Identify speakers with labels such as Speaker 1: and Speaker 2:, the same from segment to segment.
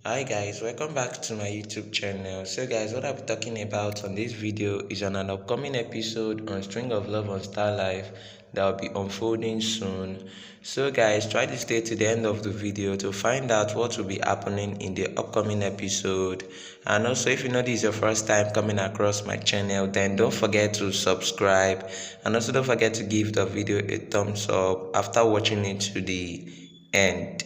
Speaker 1: Hi guys, welcome back to my YouTube channel. So guys, what I'll be talking about on this video is on an upcoming episode on String of Love on Starlife that will be unfolding soon. So guys, try to stay to the end of the video to find out what will be happening in the upcoming episode. And also, if you know this is your first time coming across my channel, then don't forget to subscribe, and also don't forget to give the video a thumbs up after watching it to the end.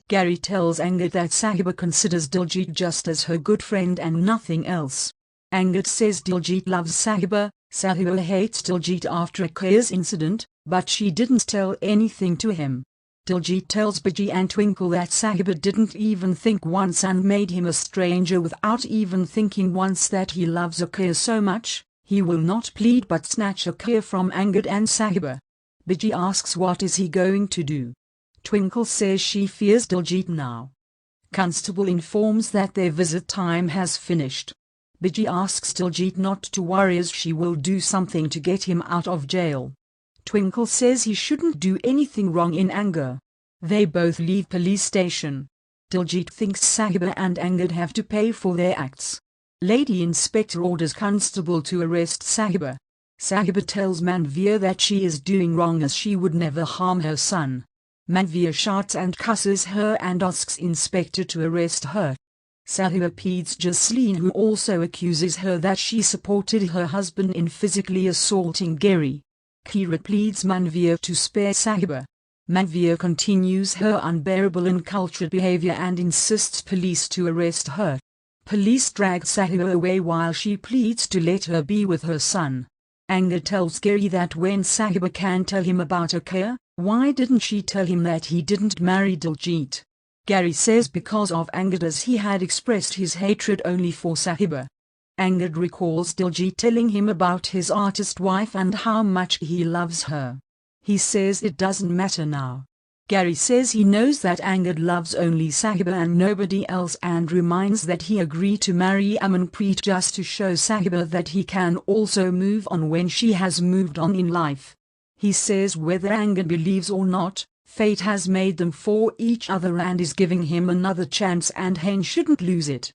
Speaker 2: Garry tells Angad that Sahiba considers Diljeet just as her good friend and nothing else. Angad says Diljeet loves Sahiba. Sahiba hates Diljeet after Akeer's incident, but she didn't tell anything to him. Diljeet tells Biji and Twinkle that Sahiba didn't even think once and made him a stranger without even thinking once that he loves Akeer so much, he will not plead but snatch Akeer from Angad and Sahiba. Biji asks what is he going to do. Twinkle says she fears Diljeet now. Constable informs that their visit time has finished. Biji asks Diljeet not to worry as she will do something to get him out of jail. Twinkle says he shouldn't do anything wrong in anger. They both leave police station. Diljeet thinks Sahiba and Angad have to pay for their acts. Lady Inspector orders Constable to arrest Sahiba. Sahiba tells Manveer that she is doing wrong as she would never harm her son. Manveer shouts and cusses her and asks Inspector to arrest her. Sahiba pleads Jasleen, who also accuses her that she supported her husband in physically assaulting Garry. Kira pleads Manveer to spare Sahiba. Manveer continues her unbearable and uncultured behavior and insists police to arrest her. Police drag Sahiba away while she pleads to let her be with her son. Angad tells Garry that when Sahiba can tell him about Akeer, why didn't she tell him that he didn't marry Diljeet? Garry says because of Angad, as he had expressed his hatred only for Sahiba. Angad recalls Diljeet telling him about his artist wife and how much he loves her. He says it doesn't matter now. Garry says he knows that Angad loves only Sahiba and nobody else, and reminds that he agreed to marry Amanpreet just to show Sahiba that he can also move on when she has moved on in life. He says whether Angad believes or not, fate has made them for each other and is giving him another chance, and Hen shouldn't lose it.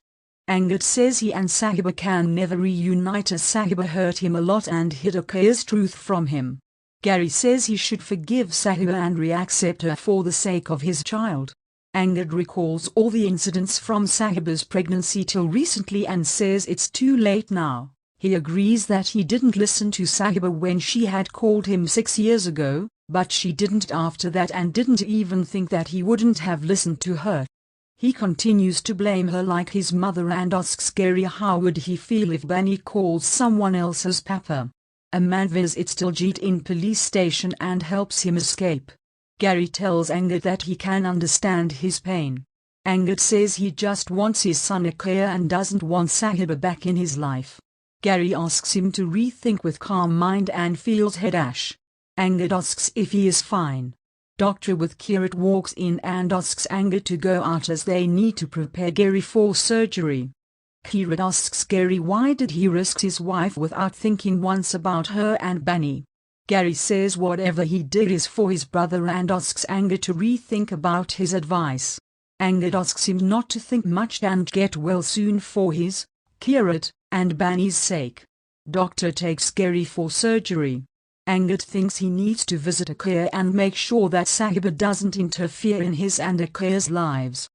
Speaker 2: Angad says he and Sahiba can never reunite as Sahiba hurt him a lot and hid Akeer's truth from him. Garry says he should forgive Sahiba and re-accept her for the sake of his child. Angad recalls all the incidents from Sahiba's pregnancy till recently and says it's too late now. He agrees that he didn't listen to Sahiba when she had called him 6 years ago, but she didn't after that and didn't even think that he wouldn't have listened to her. He continues to blame her like his mother and asks Garry how would he feel if Bunny calls someone else as Papa. A man visits Diljeet in police station and helps him escape. Garry tells Angad that he can understand his pain. Angad says he just wants his son Akeer and doesn't want Sahiba back in his life. Garry asks him to rethink with calm mind and feels head ash. Angad asks if he is fine. Doctor with Kirat walks in and asks Angad to go out as they need to prepare Garry for surgery. Kirat asks Garry why did he risk his wife without thinking once about her and Bunny. Garry says whatever he did is for his brother and asks Angad to rethink about his advice. Angad asks him not to think much and get well soon for his, Kirat, and Bunny's sake. Doctor takes Garry for surgery. Angad thinks he needs to visit Akeer and make sure that Sahiba doesn't interfere in his and Akeer's lives.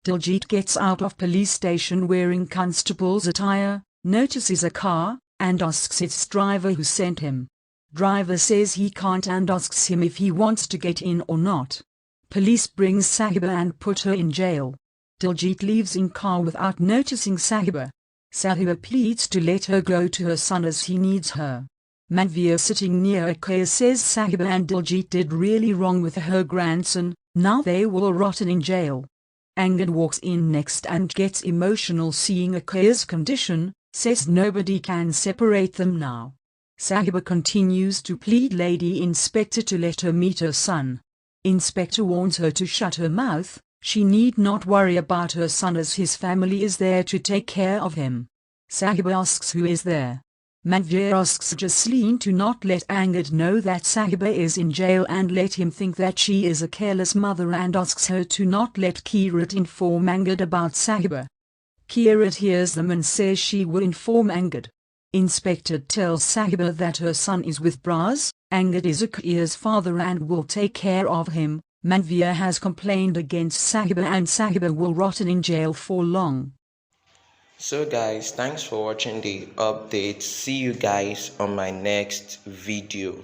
Speaker 2: Diljeet gets out of police station wearing constable's attire, notices a car, and asks its driver who sent him. Driver says he can't and asks him if he wants to get in or not. Police brings Sahiba and put her in jail. Diljeet leaves in car without noticing Sahiba. Sahiba pleads to let her go to her son as he needs her. Manveer sitting near Akeer says Sahiba and Diljeet did really wrong with her grandson, now they will rotten in jail. Angad walks in next and gets emotional seeing Akeer's condition, says nobody can separate them now. Sahiba continues to plead Lady Inspector to let her meet her son. Inspector warns her to shut her mouth, she need not worry about her son as his family is there to take care of him. Sahiba asks who is there. Manveer asks Jasleen to not let Angad know that Sahiba is in jail and let him think that she is a careless mother, and asks her to not let Kirat inform Angad about Sahiba. Kirat hears them and says she will inform Angad. Inspector tells Sahiba that her son is with Braz, Angad is Akeer's father and will take care of him. Manveer has complained against Sahiba and Sahiba will rot in jail for long.
Speaker 1: So guys, thanks for watching the update. See you guys on my next video.